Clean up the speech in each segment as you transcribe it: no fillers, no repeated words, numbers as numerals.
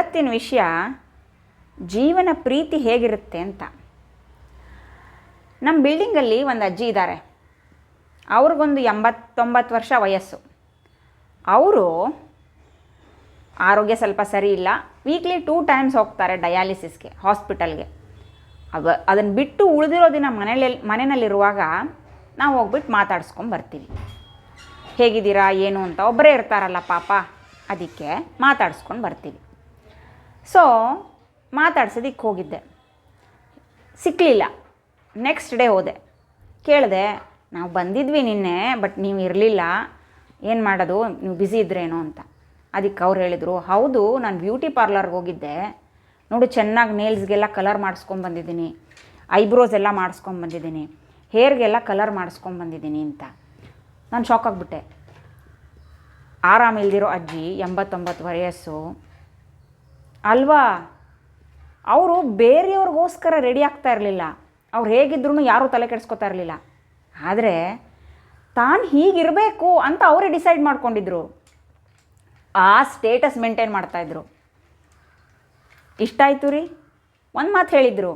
ಇವತ್ತಿನ ವಿಷಯ ಜೀವನ ಪ್ರೀತಿ ಹೇಗಿರುತ್ತೆ ಅಂತ. ನಮ್ಮ ಬಿಲ್ಡಿಂಗಲ್ಲಿ ಒಂದು ಅಜ್ಜಿ ಇದ್ದಾರೆ. ಅವ್ರಿಗೊಂದು 80-90 ವರ್ಷ ವಯಸ್ಸು. ಅವರು ಆರೋಗ್ಯ ಸ್ವಲ್ಪ ಸರಿ ಇಲ್ಲ. ವೀಕ್ಲಿ 2 ಟೈಮ್ಸ್ ಹೋಗ್ತಾರೆ ಡಯಾಲಿಸಿಸ್ಗೆ, ಹಾಸ್ಪಿಟಲ್ಗೆ. ಅದನ್ನು ಬಿಟ್ಟು ಉಳಿದಿರೋ ದಿನ ಮನೆಯಲ್ಲಿರುವಾಗ ನಾವು ಹೋಗ್ಬಿಟ್ಟು ಮಾತಾಡ್ಸ್ಕೊಂಡು ಬರ್ತೀವಿ. ಹೇಗಿದ್ದೀರಾ ಏನು ಅಂತ. ಒಬ್ಬರೇ ಇರ್ತಾರಲ್ಲ ಪಾಪ, ಅದಕ್ಕೆ ಮಾತಾಡ್ಸ್ಕೊಂಡು ಬರ್ತೀವಿ. ಸೊ ಮಾತಾಡ್ಸೋದಕ್ಕೆ ಹೋಗಿದ್ದೆ, ಸಿಕ್ಕಲಿಲ್ಲ. ನೆಕ್ಸ್ಟ್ ಡೇ ಹೋದೆ, ಕೇಳಿದೆ, ನಾವು ಬಂದಿದ್ವಿ ನಿನ್ನೆ, ಬಟ್ ನೀವು ಇರಲಿಲ್ಲ, ಏನು ಮಾಡೋದು, ನೀವು ಬ್ಯುಸಿ ಇದ್ರೇನೋ ಅಂತ. ಅದಕ್ಕೆ ಅವ್ರು ಹೇಳಿದರು, ಹೌದು ನಾನು ಬ್ಯೂಟಿ ಪಾರ್ಲರ್ಗೆ ಹೋಗಿದ್ದೆ, ನೋಡು ಚೆನ್ನಾಗಿ ನೇಲ್ಸ್ಗೆಲ್ಲ ಕಲರ್ ಮಾಡಿಸ್ಕೊಂಬಂದಿದ್ದೀನಿ, ಐಬ್ರೋಸ್ ಎಲ್ಲ ಮಾಡಿಸ್ಕೊಂಬಂದಿದ್ದೀನಿ, ಹೇರ್ಗೆಲ್ಲ ಕಲರ್ ಮಾಡಿಸ್ಕೊಂಬಂದಿದ್ದೀನಿ ಅಂತ. ನಾನು ಶಾಕ್ ಆಗಿಬಿಟ್ಟೆ. ಆರಾಮಿಲ್ದಿರೋ ಅಜ್ಜಿ, 89 ವಯಸ್ಸು ಅಲ್ವಾ. ಅವರು ಬೇರೆಯವ್ರಿಗೋಸ್ಕರ ರೆಡಿ ಆಗ್ತಾ ಇರಲಿಲ್ಲ. ಅವ್ರು ಹೇಗಿದ್ರೂ ಯಾರೂ ತಲೆ ಕೆಡಿಸ್ಕೊತಾ ಇರಲಿಲ್ಲ. ಆದರೆ ತಾನು ಹೀಗಿರಬೇಕು ಅಂತ ಅವರೇ ಡಿಸೈಡ್ ಮಾಡ್ಕೊಂಡಿದ್ರು. ಆ ಸ್ಟೇಟಸ್ ಮೇಂಟೈನ್ ಮಾಡ್ತಾಯಿದ್ರು. ಇಷ್ಟ ಆಯಿತು ರೀ. ಒಂದು ಮಾತು ಹೇಳಿದರು,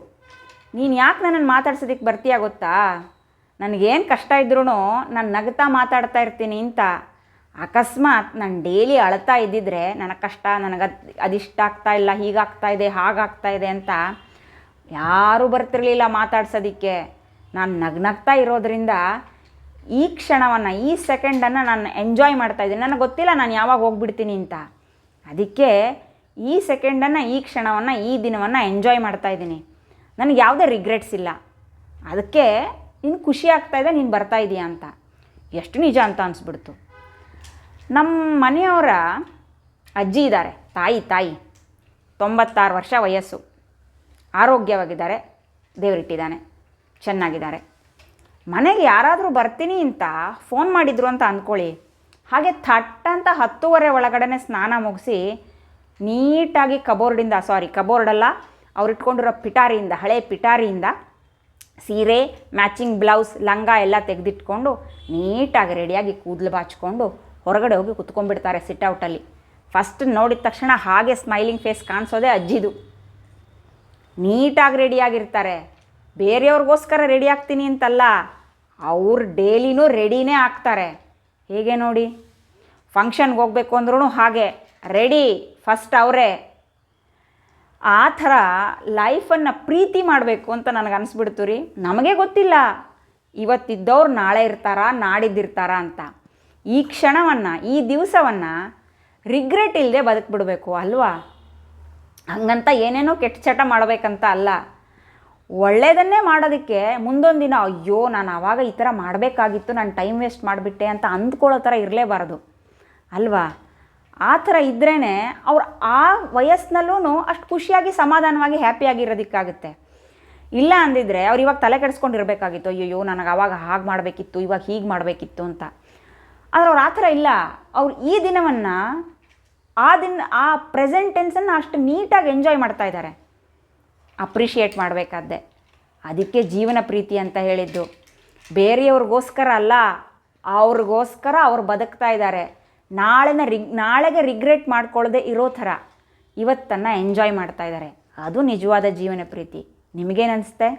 ನೀನು ಯಾಕೆ ನನ್ನನ್ನು ಮಾತಾಡ್ಸೋದಕ್ಕೆ ಬರ್ತೀಯ ಗೊತ್ತಾ, ನನಗೇನು ಕಷ್ಟ ಇದ್ರೂ ನಾನು ನಗ್ತಾ ಮಾತಾಡ್ತಾ ಇರ್ತೀನಿ ಅಂತ. ಅಕಸ್ಮಾತ್ ನಾನು ಡೈಲಿ ಅಳ್ತಾ ಇದ್ದಿದ್ರೆ ನನಗೆ ಕಷ್ಟ, ನನಗೆ ಅದಿಷ್ಟ ಆಗ್ತಾ ಇಲ್ಲ, ಹೀಗಾಗ್ತಾ ಇದೆ, ಹಾಗಾಗ್ತಾ ಇದೆ ಅಂತ ಯಾರೂ ಬರ್ತಿರಲಿಲ್ಲ ಮಾತಾಡ್ಸೋದಕ್ಕೆ. ನಾನು ನಗ್ನಗ್ತಾ ಇರೋದ್ರಿಂದ ಈ ಕ್ಷಣವನ್ನು, ಈ ಸೆಕೆಂಡನ್ನು ನಾನು ಎಂಜಾಯ್ ಮಾಡ್ತಾಯಿದ್ದೀನಿ. ನನಗೆ ಗೊತ್ತಿಲ್ಲ ನಾನು ಯಾವಾಗ ಹೋಗ್ಬಿಡ್ತೀನಿ ಅಂತ. ಅದಕ್ಕೆ ಈ ಸೆಕೆಂಡನ್ನು, ಈ ಕ್ಷಣವನ್ನು, ಈ ದಿನವನ್ನು ಎಂಜಾಯ್ ಮಾಡ್ತಾಯಿದ್ದೀನಿ. ನನಗೆ ಯಾವುದೇ ರಿಗ್ರೆಟ್ಸ್ ಇಲ್ಲ. ಅದಕ್ಕೆ ನೀನು ಖುಷಿ ಆಗ್ತಾಯಿದೆ, ನೀನು ಬರ್ತಾಯಿದ್ದೀಯ ಅಂತ. ಎಷ್ಟು ನಿಜ ಅಂತ ಅನಿಸ್ಬಿಡ್ತು. ನಮ್ಮ ಮನೆಯವರ ಅಜ್ಜಿ ಇದ್ದಾರೆ, ತಾಯಿ 96 ವರ್ಷ ವಯಸ್ಸು, ಆರೋಗ್ಯವಾಗಿದ್ದಾರೆ, ದೇವರಿಟ್ಟಿದ್ದಾನೆ, ಚೆನ್ನಾಗಿದ್ದಾರೆ. ಮನೆಗೆ ಯಾರಾದರೂ ಬರ್ತೀನಿ ಅಂತ ಫೋನ್ ಮಾಡಿದ್ರು ಅಂತ ಅಂದ್ಕೊಳ್ಳಿ. ಹಾಗೆ ಥಟ್ ಅಂತ 10:30 ಒಳಗಡೆ ಸ್ನಾನ ಮುಗಿಸಿ ನೀಟಾಗಿ ಕಬೋರ್ಡಲ್ಲ, ಅವ್ರು ಇಟ್ಕೊಂಡಿರೋ ಪಿಟಾರಿಯಿಂದ, ಹಳೆ ಪಿಟಾರಿಯಿಂದ ಸೀರೆ, ಮ್ಯಾಚಿಂಗ್ ಬ್ಲೌಸ್, ಲಂಗ ಎಲ್ಲ ತೆಗೆದಿಟ್ಕೊಂಡು ನೀಟಾಗಿ ರೆಡಿಯಾಗಿ ಕೂದಲು ಬಾಚಿಕೊಂಡು ಹೊರಗಡೆ ಹೋಗಿ ಕುತ್ಕೊಂಡ್ಬಿಡ್ತಾರೆ ಸಿಟ್ಔಟಲ್ಲಿ. ಫಸ್ಟ್ ನೋಡಿದ ತಕ್ಷಣ ಹಾಗೆ ಸ್ಮೈಲಿಂಗ್ ಫೇಸ್ ಕಾಣಿಸೋದೇ ಅಜ್ಜಿದು. ನೀಟಾಗಿ ರೆಡಿಯಾಗಿರ್ತಾರೆ. ಬೇರೆಯವ್ರಿಗೋಸ್ಕರ ರೆಡಿ ಆಗ್ತೀನಿ ಅಂತಲ್ಲ, ಅವ್ರು ಡೈಲಿನೂ ರೆಡಿನೇ ಆಗ್ತಾರೆ. ಹೇಗೆ ನೋಡಿ, ಫಂಕ್ಷನ್ಗೆ ಹೋಗ್ಬೇಕು ಅಂದ್ರೂ ಹಾಗೆ ರೆಡಿ, ಫಸ್ಟ್ ಅವರೇ. ಆ ಥರ ಲೈಫನ್ನು ಪ್ರೀತಿ ಮಾಡಬೇಕು ಅಂತ ನನಗೆ ಅನಿಸ್ಬಿಡ್ತು ರೀ. ನಮಗೆ ಗೊತ್ತಿಲ್ಲ ಇವತ್ತಿದ್ದವ್ರು ನಾಳೆ ಇರ್ತಾರಾ, ನಾಡಿದ್ದಿರ್ತಾರಾ ಅಂತ. ಈ ಕ್ಷಣವನ್ನು, ಈ ದಿವಸವನ್ನು ರಿಗ್ರೆಟ್ ಇಲ್ಲದೆ ಬದುಕ್ಬಿಡ್ಬೇಕು ಅಲ್ವಾ. ಹಂಗಂತ ಏನೇನೋ ಕೆಟ್ಟ ಚಟ ಮಾಡಬೇಕಂತ ಅಲ್ಲ, ಒಳ್ಳೆಯದನ್ನೇ ಮಾಡೋದಕ್ಕೆ ಮುಂದೊಂದು ದಿನ ಅಯ್ಯೋ ನಾನು ಆವಾಗ ಈ ಥರ ಮಾಡಬೇಕಾಗಿತ್ತು, ನಾನು ಟೈಮ್ ವೇಸ್ಟ್ ಮಾಡಿಬಿಟ್ಟೆ ಅಂತ ಅಂದ್ಕೊಳ್ಳೋ ಥರ ಇರಲೇಬಾರದು ಅಲ್ವಾ. ಆ ಥರ ಇದ್ರೇ ಅವ್ರು ಆ ವಯಸ್ಸಿನಲ್ಲೂ ಅಷ್ಟು ಖುಷಿಯಾಗಿ, ಸಮಾಧಾನವಾಗಿ, ಹ್ಯಾಪಿಯಾಗಿರೋದಕ್ಕಾಗುತ್ತೆ. ಇಲ್ಲ ಅಂದಿದ್ರೆ ಅವ್ರು ಇವಾಗ ತಲೆ ಕೆಡಿಸ್ಕೊಂಡಿರ್ಬೇಕಾಗಿತ್ತು, ಅಯ್ಯೋ ನನಗೆ ಆವಾಗ ಹಾಗೆ ಮಾಡಬೇಕಿತ್ತು, ಇವಾಗ ಹೀಗೆ ಮಾಡಬೇಕಿತ್ತು ಅಂತ. ಆದರೆ ಅವ್ರು ಆ ಥರ ಇಲ್ಲ. ಅವ್ರು ಈ ದಿನವನ್ನು, ಆ ಪ್ರೆಸೆಂಟ್ ಟೆನ್ಸನ್ನು ಅಷ್ಟು ನೀಟಾಗಿ ಎಂಜಾಯ್ ಮಾಡ್ತಾ ಇದ್ದಾರೆ. ಅಪ್ರಿಷಿಯೇಟ್ ಮಾಡಬೇಕಾದ್ದೆ. ಅದಕ್ಕೆ ಜೀವನ ಪ್ರೀತಿ ಅಂತ ಹೇಳಿದ್ದು. ಬೇರೆಯವ್ರಿಗೋಸ್ಕರ ಅಲ್ಲ, ಅವ್ರಿಗೋಸ್ಕರ ಅವ್ರು ಬದುಕ್ತಾ ಇದ್ದಾರೆ. ನಾಳೆಗೆ ರಿಗ್ರೆಟ್ ಮಾಡ್ಕೊಳ್ಳದೆ ಇರೋ ಥರ ಇವತ್ತನ್ನು ಎಂಜಾಯ್ ಮಾಡ್ತಾ ಇದ್ದಾರೆ. ಅದು ನಿಜವಾದ ಜೀವನ ಪ್ರೀತಿ. ನಿಮಗೇನು ಅನಿಸುತ್ತೆ?